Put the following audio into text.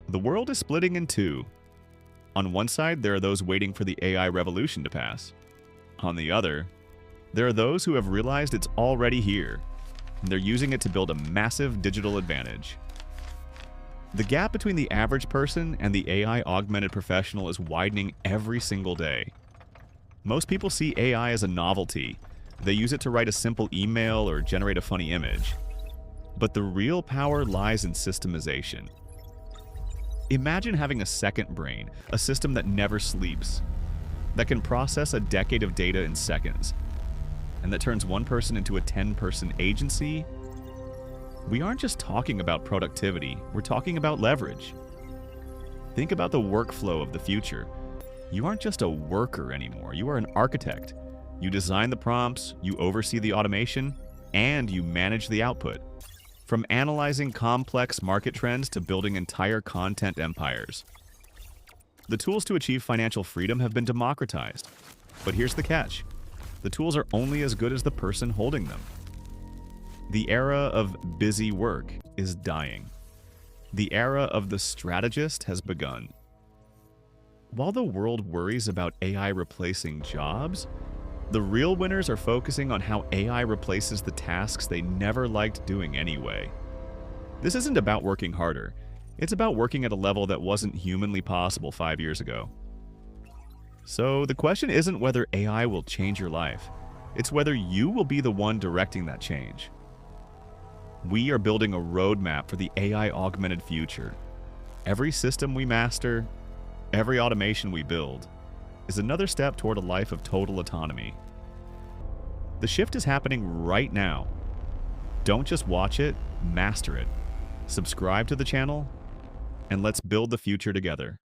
The world is splitting in two. On one side, there are those waiting for the AI revolution to pass. On the other, there are those who have realized it's already here, and they're using it to build a massive digital advantage. The gap between the average person and the AI-augmented professional is widening every single day. Most people see AI as a novelty. They use it to write a simple email or generate a funny image. But the real power lies in systemization. Imagine having a second brain, a system that never sleeps, that can process a decade of data in seconds, and that turns one person into a 10-person agency. We aren't just talking about productivity, we're talking about leverage. Think about the workflow of the future. You aren't just a worker anymore, you are an architect. You design the prompts, you oversee the automation, and you manage the output. From analyzing complex market trends to building entire content empires. The tools to achieve financial freedom have been democratized. But here's the catch. The tools are only as good as the person holding them. The era of busy work is dying. The era of the strategist has begun. While the world worries about AI replacing jobs, the real winners are focusing on how AI replaces the tasks they never liked doing anyway. This isn't about working harder. It's about working at a level that wasn't humanly possible 5 years ago. So the question isn't whether AI will change your life. It's whether you will be the one directing that change. We are building a roadmap for the AI-augmented future. Every system we master, every automation we build, is another step toward a life of total autonomy. The shift is happening right now. Don't just watch it, master it. Subscribe to the channel, and let's build the future together.